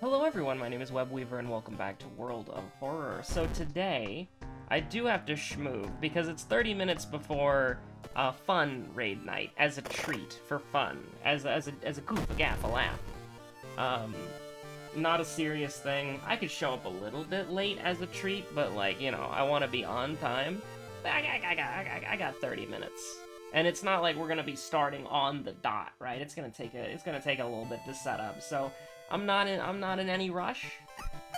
Hello everyone, my name is Webweaver and welcome back to World of Horror. So today, I do have to schmoove because it's 30 minutes before fun raid night as a treat for fun, as a goof, a gaff, a laugh. Not a serious thing. I could show up a little bit late as a treat, but like, you know, I want to be on time. I got 30 minutes. And it's not like we're gonna be starting on the dot, right? It's gonna take a little bit to set up. So I'm not in any rush.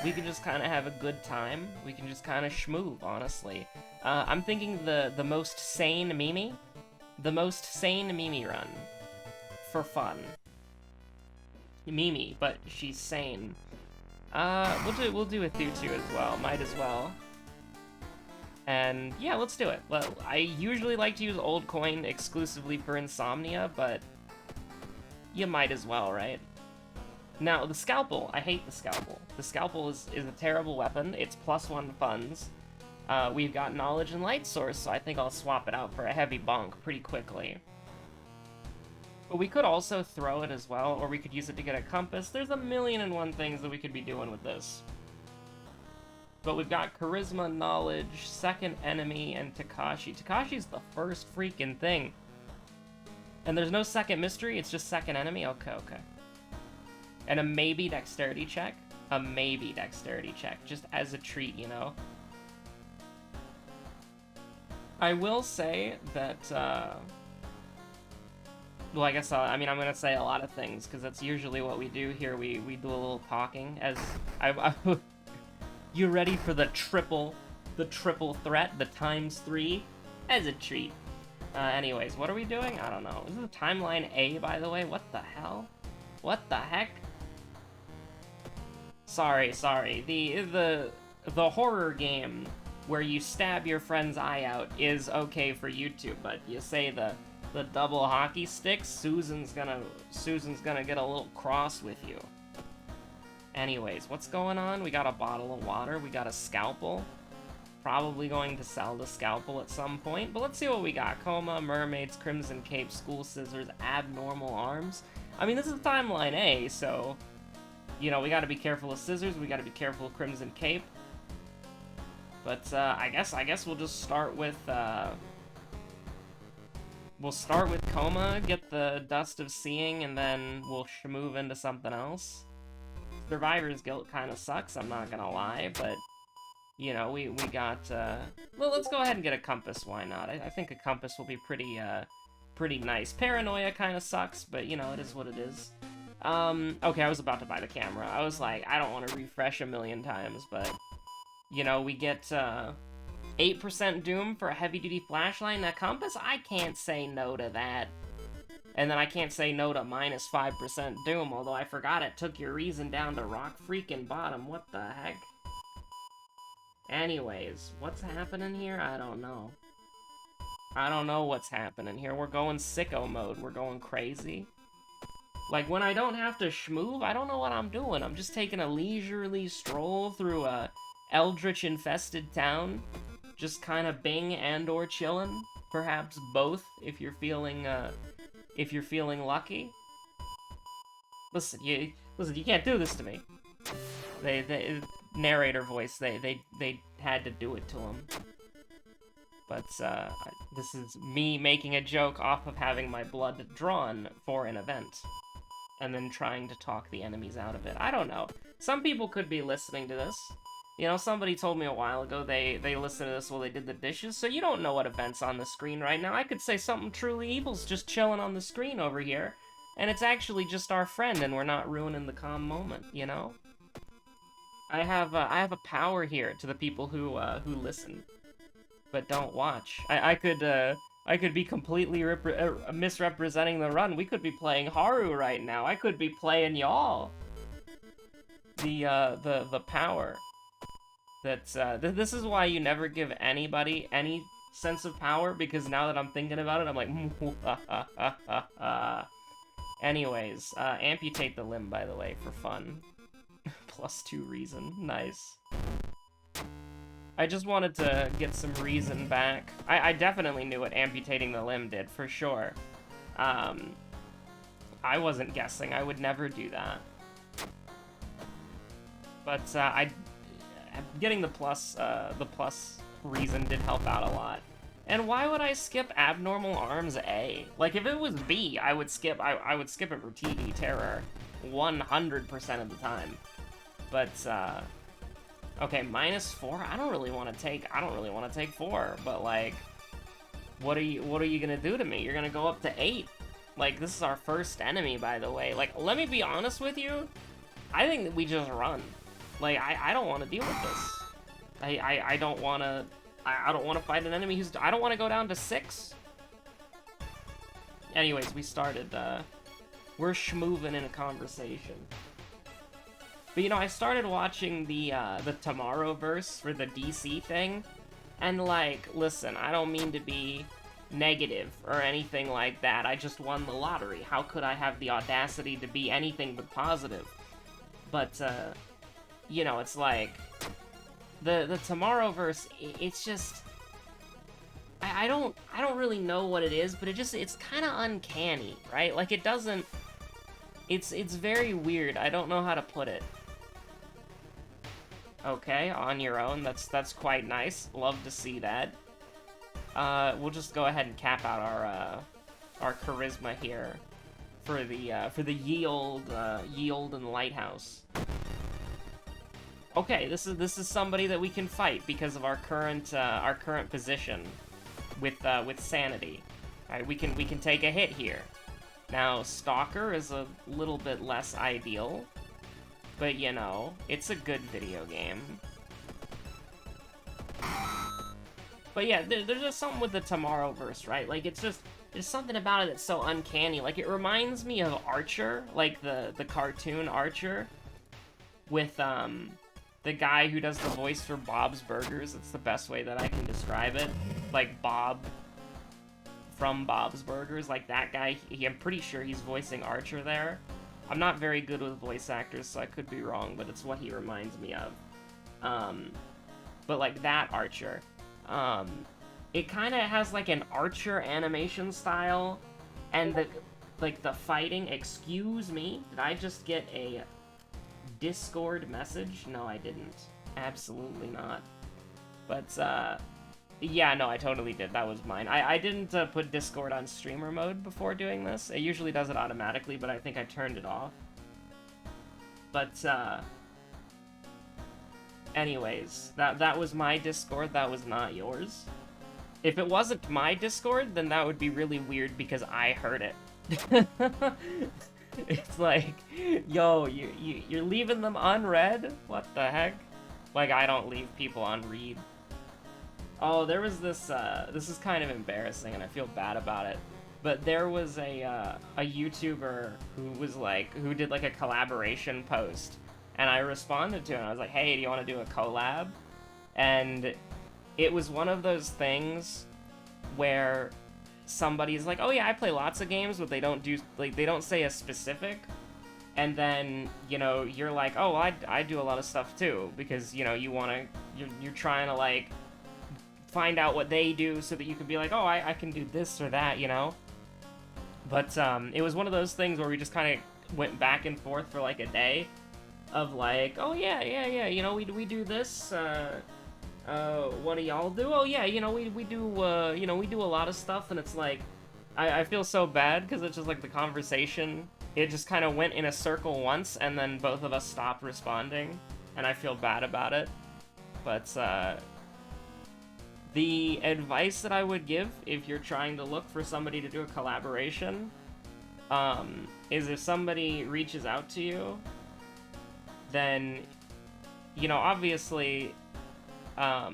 We can just kind of have a good time. We can just kind of schmoove, honestly. I'm thinking the most sane Mimi, run for fun. Mimi, but she's sane. We'll do a Thutu as well. Might as well. And yeah, let's do it. Well, I usually like to use old coin exclusively for insomnia, but you might as well, right? Now, the scalpel, I hate the scalpel. The scalpel is a terrible weapon. It's +1 funds. We've got knowledge and light source, so I think I'll swap it out for a heavy bonk pretty quickly. But we could also throw it as well, or we could use it to get a compass. There's a million and one things that we could be doing with this. But we've got Charisma, Knowledge, Second Enemy, and Takashi. Takashi's the first freaking thing. And there's no second mystery, it's just Second Enemy? Okay. And a maybe Dexterity check? A maybe Dexterity check, just as a treat, you know? I will say that, well, I guess, I'm gonna say a lot of things, because that's usually what we do here. We do a little talking, as you ready for the triple threat, the ×3, as a treat. Anyways, what are we doing? I don't know. Is this timeline A, by the way? What the hell? What the heck? Sorry. The horror game where you stab your friend's eye out is okay for YouTube, but you say the double hockey stick, Susan's gonna get a little cross with you. Anyways, what's going on? We got a bottle of water, we got a scalpel. Probably going to sell the scalpel at some point, but let's see what we got. Coma, mermaids, crimson cape, school scissors, abnormal arms. I mean, this is timeline A, so, you know, we gotta be careful of scissors, we gotta be careful of crimson cape. But, I guess we'll just start with, we'll start with Coma, get the Dust of Seeing, and then we'll move into something else. Survivor's Guilt kind of sucks, I'm not gonna lie, but, you know, we got, well, let's go ahead and get a compass, why not? I think a compass will be pretty nice. Paranoia kind of sucks, but, you know, it is what it is. Okay, I was about to buy the camera. I was like, I don't want to refresh a million times, but, you know, we get, 8% Doom for a heavy-duty flashlight and a compass? I can't say no to that. And then I can't say no to -5% Doom, although I forgot it took your reason down to rock freaking bottom. What the heck? Anyways, what's happening here? I don't know. I don't know what's happening here. We're going sicko mode. We're going crazy. Like, when I don't have to schmoove, I don't know what I'm doing. I'm just taking a leisurely stroll through a eldritch-infested town. Just kind of bing and or chillin'. Perhaps both, if you're feeling lucky. Listen, you can't do this to me. They narrator voice, they had to do it to him. But, this is me making a joke off of having my blood drawn for an event. And then trying to talk the enemies out of it. I don't know. Some people could be listening to this. You know, somebody told me a while ago they listened to this while they did the dishes, so you don't know what event's on the screen right now. I could say something truly evil's just chilling on the screen over here, and it's actually just our friend, and we're not ruining the calm moment, you know? I have a power here to the people who listen, but don't watch. I could be completely misrepresenting the run. We could be playing Haru right now. I could be playing y'all. The power. That's, this is why you never give anybody any sense of power, because now that I'm thinking about it, I'm like, Anyways, amputate the limb, by the way, for fun. +2 reason. Nice. I just wanted to get some reason back. I definitely knew what amputating the limb did, for sure. I wasn't guessing. I would never do that. But getting the plus reason did help out a lot. And why would I skip Abnormal Arms A? Like, if it was B, I would skip it for TV Terror 100% of the time. But, okay, -4? I don't really want to take 4, but, like, what are you gonna do to me? You're gonna go up to 8. Like, this is our first enemy, by the way. Like, let me be honest with you. I think that we just run. Like, I don't want to deal with this. I don't want to... I don't want to fight an enemy who's... I don't want to go down to 6. Anyways, we started, we're schmoovin' in a conversation. But, you know, I started watching the Tomorrowverse for the DC thing. And, like, listen, I don't mean to be negative or anything like that. I just won the lottery. How could I have the audacity to be anything but positive? But, you know, it's like... The Tomorrowverse, it's just... I don't really know what it is, but it's kind of uncanny, right? Like, it doesn't... It's very weird. I don't know how to put it. Okay, on your own. That's quite nice. Love to see that. We'll just go ahead and cap out our charisma here for the ye olde and Lighthouse. Okay, this is somebody that we can fight because of our current position with sanity. All right, we can take a hit here. Now, Stalker is a little bit less ideal, but you know, it's a good video game. But yeah, there's just something with the Tomorrowverse, right? Like, there's something about it that's so uncanny. Like, it reminds me of Archer, like the cartoon Archer, with the guy who does the voice for Bob's Burgers. It's the best way that I can describe it. Like Bob from Bob's Burgers, like that guy. I'm pretty sure he's voicing Archer there. I'm not very good with voice actors, so I could be wrong, but it's what he reminds me of. But like that Archer. It kind of has like an Archer animation style, and the fighting. Excuse me, did I just get a Discord message? No, I didn't. Absolutely not. But, yeah, no, I totally did. That was mine. I didn't put Discord on streamer mode before doing this. It usually does it automatically, but I think I turned it off. But, anyways, that was my Discord. That was not yours. If it wasn't my Discord, then that would be really weird because I heard it. It's like, yo, you're leaving them unread? What the heck? Like, I don't leave people unread. Oh, there was this is kind of embarrassing, and I feel bad about it. But there was a YouTuber who did like a collaboration post, and I responded to it, and I was like, hey, do you want to do a collab? And it was one of those things where somebody's like, oh yeah, I play lots of games, but they don't say a specific, and then, you know, you're like, oh, I do a lot of stuff too, because, you know, you're trying to, like, find out what they do so that you can be like, oh, I can do this or that, you know? But, it was one of those things where we just kind of went back and forth for, like, a day of, like, oh yeah, you know, we do this, what do y'all do? Oh yeah, you know, we do, you know, we do a lot of stuff, and it's like, I feel so bad, because it's just like the conversation, it just kind of went in a circle once, and then both of us stopped responding, and I feel bad about it. But, the advice that I would give, if you're trying to look for somebody to do a collaboration, is if somebody reaches out to you, then, you know, obviously, I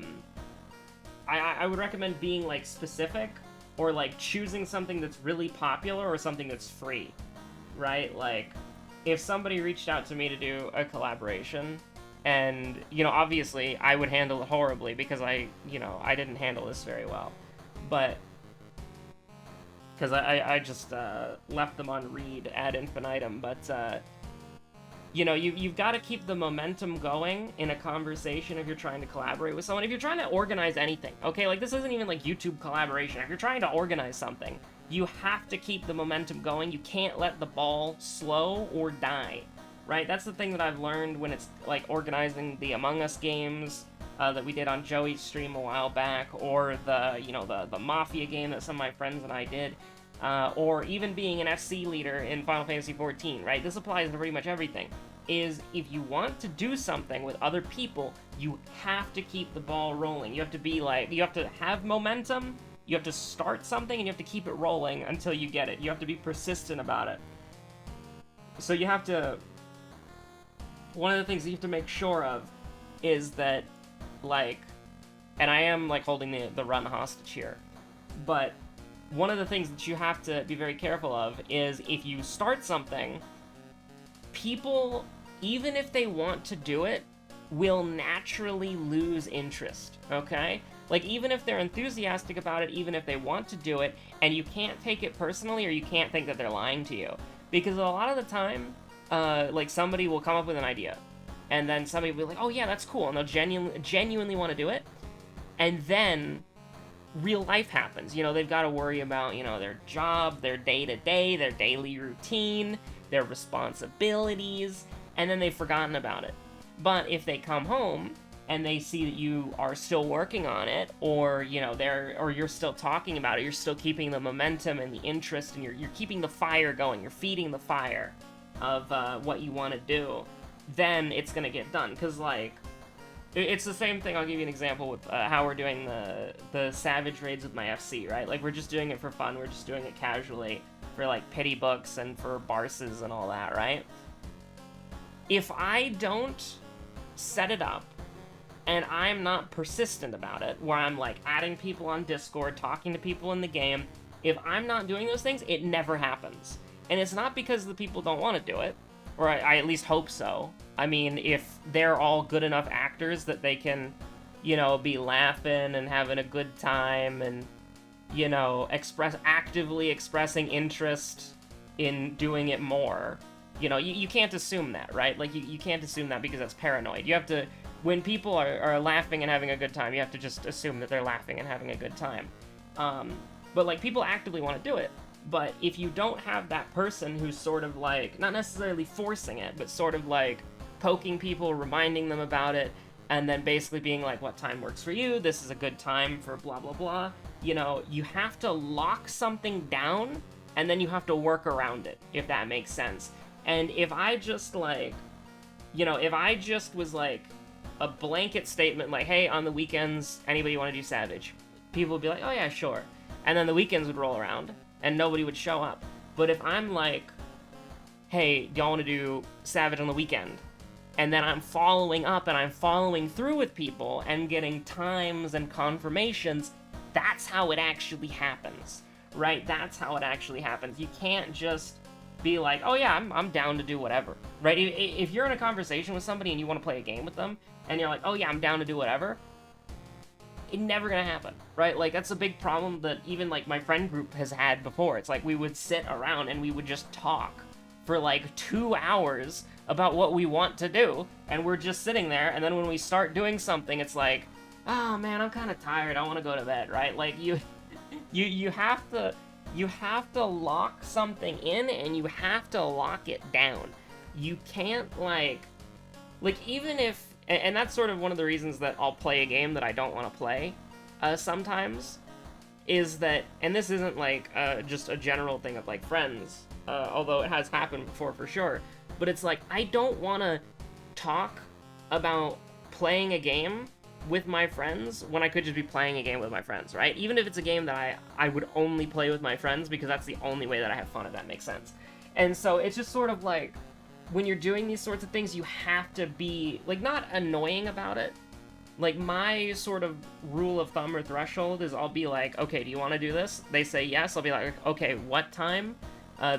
would recommend being, like, specific, or, like, choosing something that's really popular or something that's free, right? Like, if somebody reached out to me to do a collaboration, and, you know, obviously, I would handle it horribly, because I didn't handle this very well, but, because I just, left them on read ad infinitum, but, you know, you've got to keep the momentum going in a conversation if you're trying to collaborate with someone. If you're trying to organize anything, okay? Like, this isn't even, like, YouTube collaboration. If you're trying to organize something, you have to keep the momentum going. You can't let the ball slow or die, right? That's the thing that I've learned when it's, like, organizing the Among Us games that we did on Joey's stream a while back, or the, you know, the Mafia game that some of my friends and I did, or even being an FC leader in Final Fantasy XIV, right? This applies to pretty much everything. Is if you want to do something with other people, you have to keep the ball rolling. You have to be like, you have to have momentum, you have to start something, and you have to keep it rolling until you get it. You have to be persistent about it. So you have to, one of the things that you have to make sure of is that, like, and I am, like, holding the run hostage here, but one of the things that you have to be very careful of is if you start something, people, even if they want to do it, will naturally lose interest, okay? Like, even if they're enthusiastic about it, even if they want to do it, and you can't take it personally, or you can't think that they're lying to you. Because a lot of the time, like, somebody will come up with an idea, and then somebody will be like, oh yeah, that's cool, and they'll genuinely want to do it, and then real life happens. You know, they've got to worry about, you know, their job, their day-to-day, their daily routine, their responsibilities, and then they've forgotten about it. But if they come home and they see that you are still working on it, or, you know, or you're still talking about it, you're still keeping the momentum and the interest, and you're keeping the fire going, you're feeding the fire of what you want to do, then it's gonna get done. Because, like, it's the same thing. I'll give you an example with how we're doing the Savage raids with my FC, right? Like, we're just doing it for fun, we're just doing it casually for, like, pity books and for Barses and all that, right? If I don't set it up, and I'm not persistent about it, where I'm, like, adding people on Discord, talking to people in the game, if I'm not doing those things, it never happens. And it's not because the people don't want to do it, or I at least hope so. I mean, if they're all good enough actors that they can, you know, be laughing and having a good time and, you know, actively expressing interest in doing it more, you know, you can't assume that, right? Like, you can't assume that because that's paranoid. You have to, when people are laughing and having a good time, you have to just assume that they're laughing and having a good time. But, like, people actively want to do it. But if you don't have that person who's sort of, like, not necessarily forcing it, but sort of, like, poking people, reminding them about it, and then basically being like, what time works for you? This is a good time for blah, blah, blah. You know, you have to lock something down, and then you have to work around it, if that makes sense. And if I just, like, you know, if I just was, like, a blanket statement, like, hey, on the weekends, anybody want to do Savage? People would be like, oh yeah, sure. And then the weekends would roll around, and nobody would show up. But if I'm like, hey, do y'all want to do Savage on the weekend? And then I'm following up, and I'm following through with people, and getting times and confirmations, that's how it actually happens, right? That's how it actually happens. You can't just be like, oh yeah, I'm down to do whatever, right? If you're in a conversation with somebody and you want to play a game with them, and you're like, oh yeah, I'm down to do whatever, it's never gonna happen, right? Like, that's a big problem that even, like, my friend group has had before. It's like, we would sit around and we would just talk for, like, 2 hours about what we want to do, and we're just sitting there, and then when we start doing something, it's like, oh man, I'm kind of tired, I want to go to bed, right? Like, you have to lock something in, and you have to lock it down. You can't, like, even if, and that's sort of one of the reasons that I'll play a game that I don't want to play, sometimes, is that, and this isn't, like, just a general thing of, like, friends, although it has happened before for sure, but it's like, I don't want to talk about playing a game with my friends when I could just be playing a game with my friends, right? Even if it's a game that I would only play with my friends because that's the only way that I have fun, if that makes sense. And so it's just sort of like, when you're doing these sorts of things, you have to be, like, not annoying about it. Like, my sort of rule of thumb or threshold is I'll be like, okay, do you want to do this? They say yes, I'll be like, okay, what time?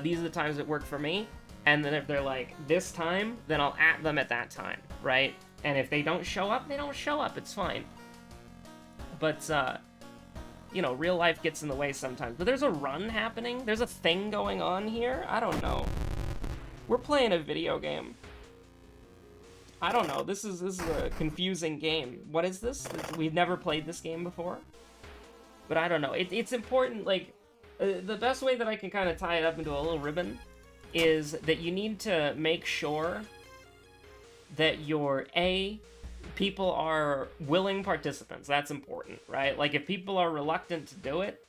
These are the times that work for me. And then if they're like, this time, then I'll at them at that time, right? And if they don't show up, they don't show up, it's fine. But, you know, real life gets in the way sometimes. But there's a run happening, there's a thing going on here, I don't know. We're playing a video game. I don't know, this is a confusing game. What is this? We've never played this game before. But I don't know, it's important, like, the best way that I can kind of tie it up into a little ribbon is that you need to make sure that people are willing participants. That's important, right? Like, if people are reluctant to do it,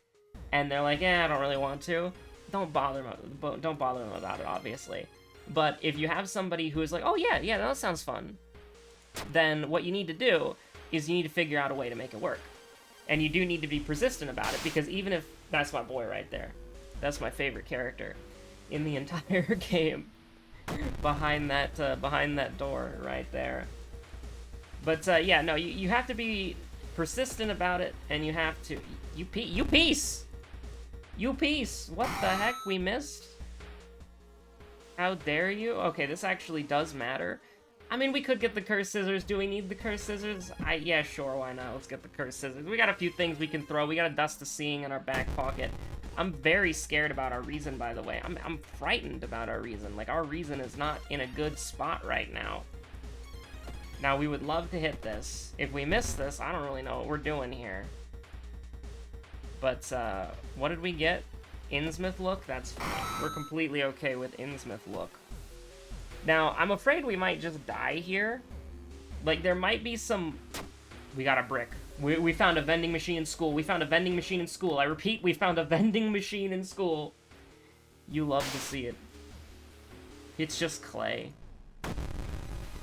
and they're like, I don't really want to, don't bother them about it, obviously. But if you have somebody who is like, oh yeah, that sounds fun, then what you need to do is you need to figure out a way to make it work. And you do need to be persistent about it, because even if... That's my boy right there. That's my favorite character in the entire game. behind that door right there. But yeah, no, you have to be persistent about it, and you have to... You peace! What the heck? We missed? How dare you? Okay, this actually does matter. I mean, we could get the cursed scissors. Do we need the cursed scissors? Yeah, sure, why not? Let's get the cursed scissors. We got a few things we can throw. We got a Dust of Seeing in our back pocket. I'm very scared about our reason, by the way. I'm frightened about our reason. Like, our reason is not in a good spot right now. Now, we would love to hit this. If we miss this, I don't really know what we're doing here. But, what did we get? Innsmouth look? That's fine. We're completely okay with Innsmouth look. Now, I'm afraid we might just die here. Like, there might be some... We got a brick. We found a vending machine in school. We found a vending machine in school. I repeat, we found a vending machine in school. You love to see it. It's just clay.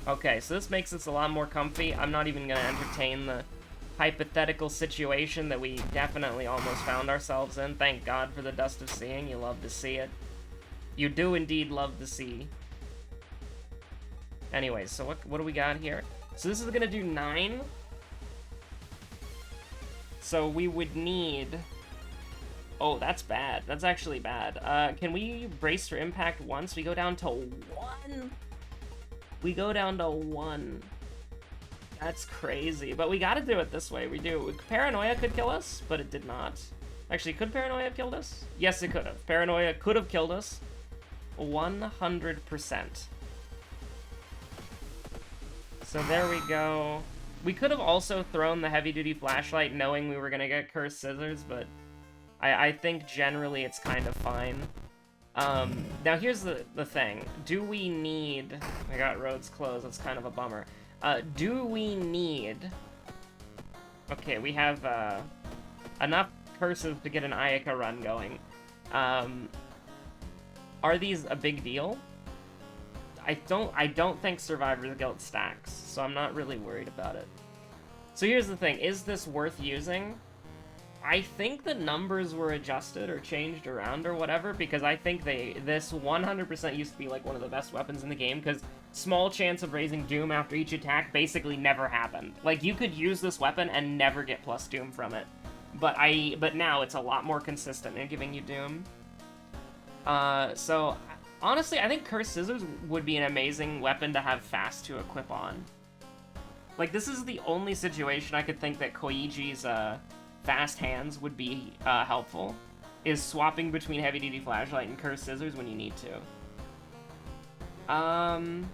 Okay, so this makes us a lot more comfy. I'm not even going to entertain the hypothetical situation that we definitely almost found ourselves in. Thank God for the Dust of Seeing. You love to see it. You do indeed love to see. Anyways, so what do we got here? So this is going to do 9. So we would need... Oh, that's bad. That's actually bad. Can we brace for impact once? We go down to 1? We go down to 1. That's crazy. But we gotta do it this way. We do. Paranoia could kill us, but it did not. Actually, could Paranoia have killed us? Yes, it could have. Paranoia could have killed us. 100%. So there we go. We could have also thrown the heavy-duty flashlight knowing we were gonna get cursed scissors, but I think generally it's kind of fine. Now here's the thing. Do we need... I got roads closed, that's kind of a bummer. Do we need... Okay, we have enough curses to get an Ayaka run going. Are these a big deal? I don't think Survivor's Guilt stacks, so I'm not really worried about it. So here's the thing, is this worth using? I think the numbers were adjusted or changed around or whatever, because I think this 100% used to be like one of the best weapons in the game, because small chance of raising Doom after each attack basically never happened. Like, you could use this weapon and never get plus Doom from it. But now it's a lot more consistent in giving you Doom. So... Honestly, I think Cursed Scissors would be an amazing weapon to have fast to equip on. Like, this is the only situation I could think that Koiji's fast hands would be helpful, is swapping between heavy-duty flashlight and Cursed Scissors when you need to.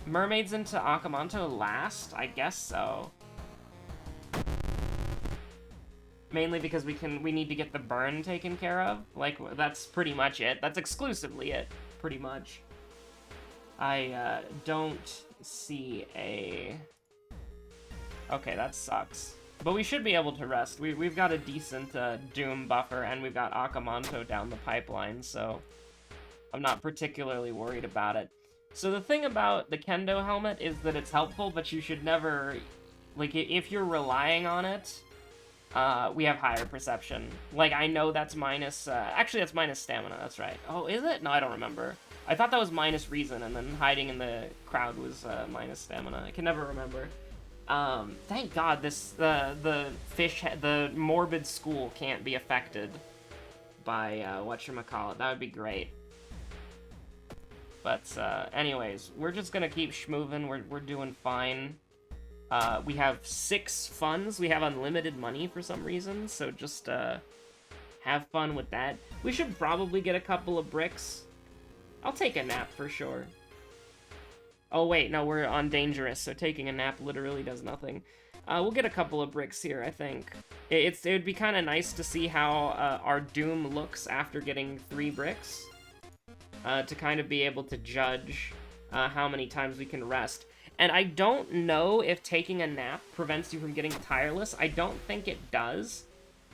Mermaids into Akamanto last? I guess so. Mainly because we need to get the burn taken care of. Like, that's pretty much it. That's exclusively it. Pretty much. I don't see a... Okay, that sucks. But we should be able to rest. We've got a decent Doom buffer, and we've got Akamanto down the pipeline, so I'm not particularly worried about it. So the thing about the Kendo helmet is that it's helpful, but you should never... Like, if you're relying on it, we have higher perception. Like, I know that's minus... actually, that's minus stamina, that's right. Oh, is it? No, I don't remember. I thought that was minus reason, and then hiding in the crowd was minus stamina. I can never remember. Thank God the morbid school can't be affected by whatchamacallit. That would be great. But, anyways, we're just gonna keep schmoovin'. We're doing fine. We have 6 funds. We have unlimited money for some reason, so just have fun with that. We should probably get a couple of bricks. I'll take a nap for sure. Oh wait, no, we're on dangerous, so taking a nap literally does nothing. We'll get a couple of bricks here, I think. It would be kind of nice to see how our Doom looks after getting 3 bricks. To kind of be able to judge how many times we can rest. And I don't know if taking a nap prevents you from getting tireless. I don't think it does.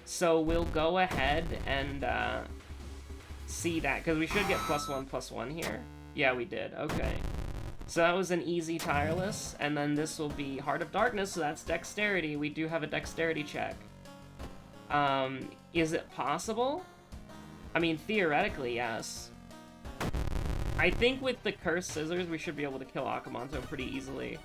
So we'll go ahead and see that, because we should get +1/+1 here. Yeah, we did. Okay. So that was an easy tireless, and then this will be Heart of Darkness, so that's dexterity. We do have a dexterity check. Is it possible? I mean, theoretically, yes. I think with the Cursed Scissors, we should be able to kill Akamanto pretty easily.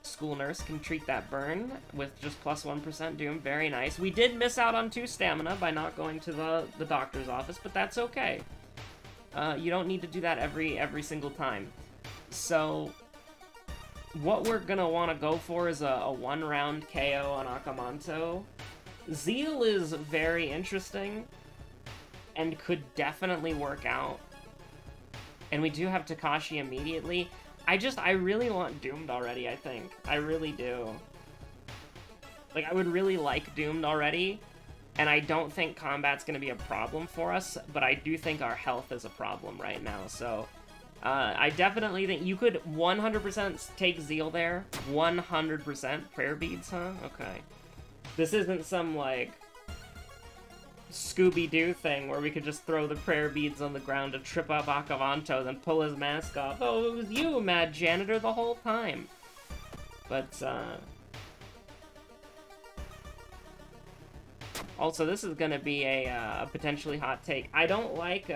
School Nurse can treat that burn with just +1% Doom. Very nice. We did miss out on 2 stamina by not going to the doctor's office, but that's okay. You don't need to do that every single time. So, what we're gonna want to go for is a 1-round KO on Akamanto. Zeal is very interesting, and could definitely work out. And we do have Takashi immediately. I really want Doomed already, I think. I really do. Like, I would really like Doomed already, and I don't think combat's gonna be a problem for us, but I do think our health is a problem right now, so... I definitely think you could 100% take Zeal there. 100%. Prayer beads, huh? Okay. This isn't some, like, Scooby-Doo thing where we could just throw the prayer beads on the ground to trip up Akamanto, then pull his mask off. Oh, it was you, Mad Janitor, the whole time. But, also, this is gonna be a potentially hot take. I don't like,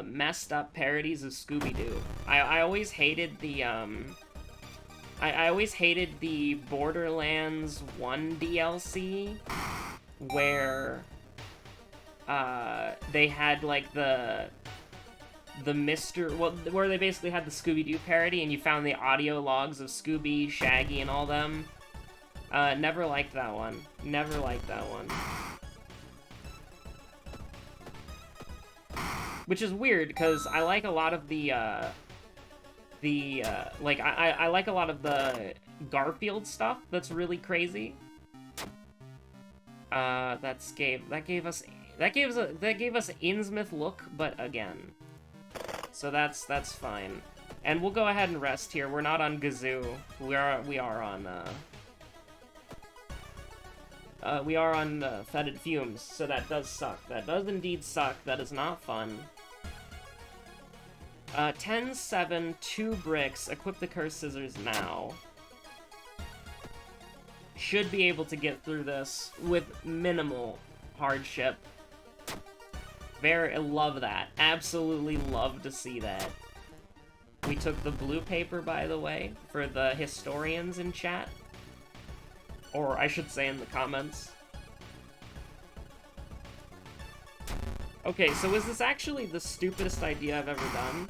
messed up parodies of Scooby-Doo. I always hated the, I always hated the Borderlands 1 DLC, where, they had, like, the where they basically had the Scooby-Doo parody, and you found the audio logs of Scooby, Shaggy, and all them. Never liked that one. Never liked that one. Which is weird, because I like a lot of I like a lot of the Garfield stuff that's really crazy. That gave us Innsmouth look, but again. So that's fine. And we'll go ahead and rest here. We're not on Gazoo. We are on Fetid Fumes, so that does suck. That does indeed suck. That is not fun. 10-7, 2 bricks. Equip the Cursed Scissors now. Should be able to get through this with minimal hardship. Love that. Absolutely love to see that. We took the blue paper, by the way, for the historians in chat. Or I should say in the comments. Okay, so is this actually the stupidest idea I've ever done?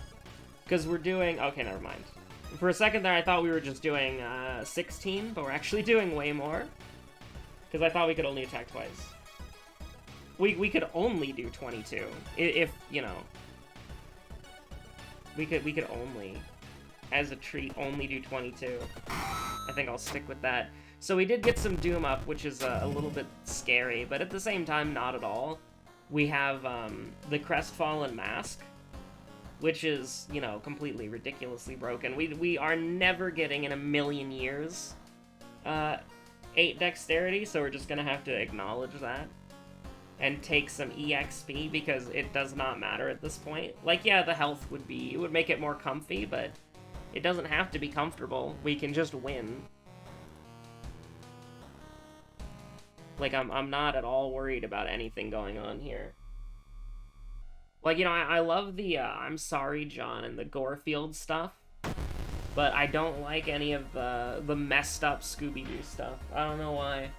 Because we're doing... Okay, never mind. For a second there, I thought we were just doing 16, but we're actually doing way more. Because I thought we could only attack twice. We could only do 22. If, you know... We could only, as a treat, only do 22. I think I'll stick with that. So we did get some Doom up, which is a little bit scary, but at the same time, not at all. We have the Crestfallen Mask, which is, you know, completely ridiculously broken. We are never getting in a million years 8 Dexterity, so we're just gonna have to acknowledge that. And take some EXP, because it does not matter at this point. Like, yeah, the health would make it more comfy, but it doesn't have to be comfortable. We can just win. Like, I'm not at all worried about anything going on here. Like, you know, I love the, I'm sorry, John, and the Gorefield stuff, but I don't like any of the messed up Scooby-Doo stuff. I don't know why.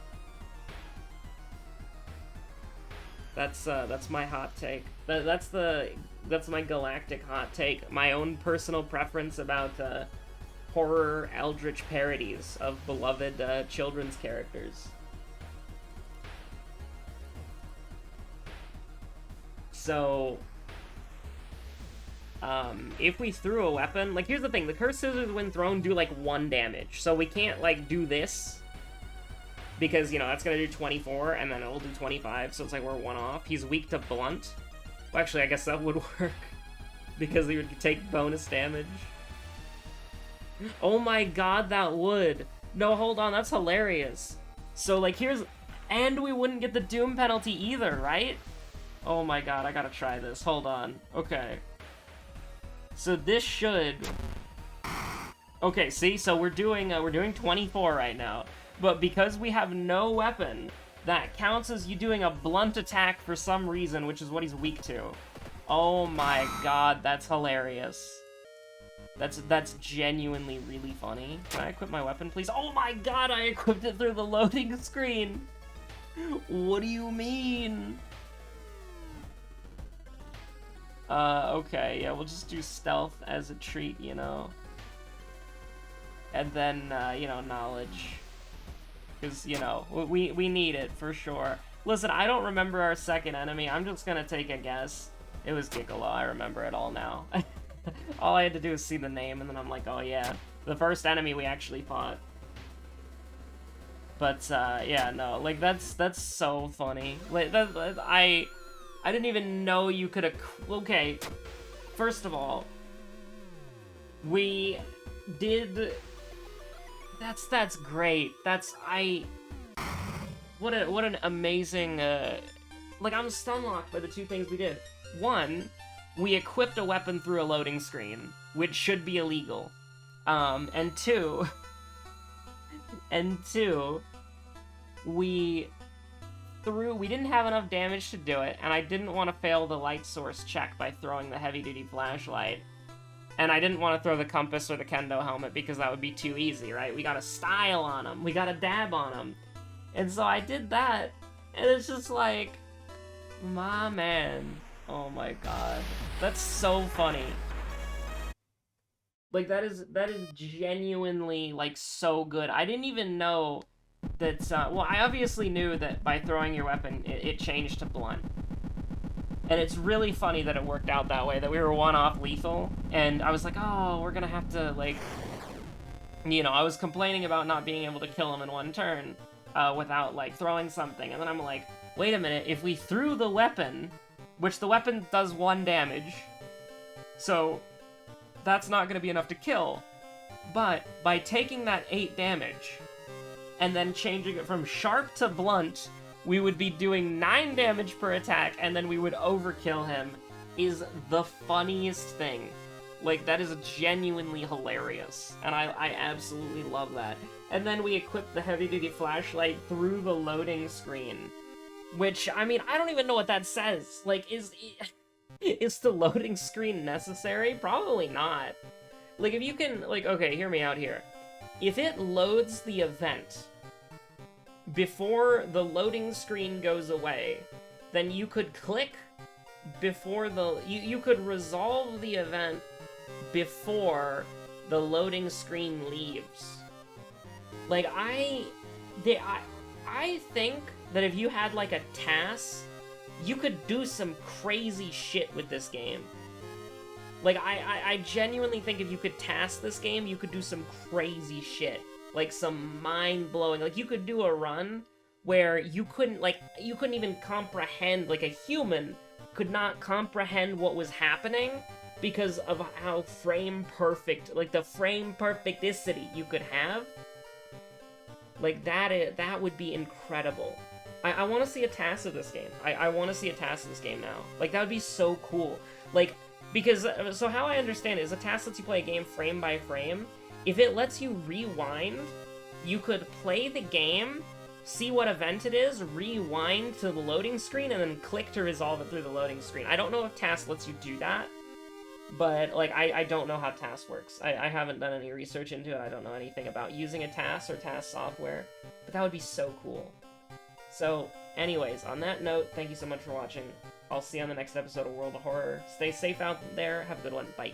That's my hot take. That's my galactic hot take. My own personal preference about horror eldritch parodies of beloved children's characters. So, if we threw a weapon, like, here's the thing: the Cursed Scissors, when thrown, do like 1 damage, so we can't like do this. Because, you know, that's gonna do 24, and then it'll do 25, so it's like we're 1 off. He's weak to Blunt. Well, actually, I guess that would work. Because he would take bonus damage. Oh my god, that would. No, hold on, that's hilarious. So, like, here's... And we wouldn't get the Doom penalty either, right? Oh my god, I gotta try this. Hold on. Okay. So this should... Okay, see? So we're doing 24 right now. But because we have no weapon, that counts as you doing a blunt attack for some reason, which is what he's weak to. Oh my god, that's hilarious. That's genuinely really funny. Can I equip my weapon, please? Oh my god, I equipped it through the loading screen! What do you mean? Okay, yeah, we'll just do stealth as a treat, you know? And then, you know, knowledge. Because, you know, we need it, for sure. Listen, I don't remember our second enemy. I'm just gonna take a guess. It was Gigolo. I remember it all now. All I had to do was see the name, and then I'm like, oh yeah. The first enemy we actually fought. But, yeah, no. Like, that's so funny. Like, I didn't even know you could... Okay. First of all, we did... That's great. What an amazing, like, I'm stunlocked by the two things we did. One, we equipped a weapon through a loading screen, which should be illegal. And two, we didn't have enough damage to do it, and I didn't want to fail the light source check by throwing the heavy-duty flashlight. And I didn't want to throw the compass or the kendo helmet because that would be too easy, right? We got a style on him. We got a dab on him. And so I did that, and it's just like, my man. Oh my god. That's so funny. Like, that is genuinely, like, so good. I didn't even know that, well, I obviously knew that by throwing your weapon, it changed to blunt. And it's really funny that it worked out that way, that we were one-off lethal, and I was like, oh, we're gonna have to, like... You know, I was complaining about not being able to kill him in one turn without, like, throwing something, and then I'm like, wait a minute, if we threw the weapon, which the weapon does 1 damage, so that's not gonna be enough to kill, but by taking that 8 damage, and then changing it from sharp to blunt, we would be doing 9 damage per attack, and then we would overkill him, is the funniest thing. Like, that is genuinely hilarious, and I absolutely love that. And then we equipped the heavy-duty flashlight through the loading screen, which, I mean, I don't even know what that says. Like, is the loading screen necessary? Probably not. Like, if you can, like, okay, hear me out here. If it loads the event before the loading screen goes away, then you could click before the... You could resolve the event before the loading screen leaves. Like, I think that if you had, like, a TAS, you could do some crazy shit with this game. Like, I genuinely think if you could TAS this game, you could do some crazy shit. Like, some mind-blowing... Like, you could do a run where you couldn't even comprehend, like, a human could not comprehend what was happening because of how frame-perfect, like, the frame-perfecticity you could have. Like, that would be incredible. I want to see a TAS of this game. I want to see a TAS of this game now. Like, that would be so cool. Like, because... So how I understand it is a TAS lets you play a game frame by frame. If it lets you rewind, you could play the game, see what event it is, rewind to the loading screen, and then click to resolve it through the loading screen. I don't know if TAS lets you do that, but, like, I don't know how TAS works. I haven't done any research into it. I don't know anything about using a TAS or TAS software, but that would be so cool. So, anyways, on that note, thank you so much for watching. I'll see you on the next episode of World of Horror. Stay safe out there. Have a good one. Bye.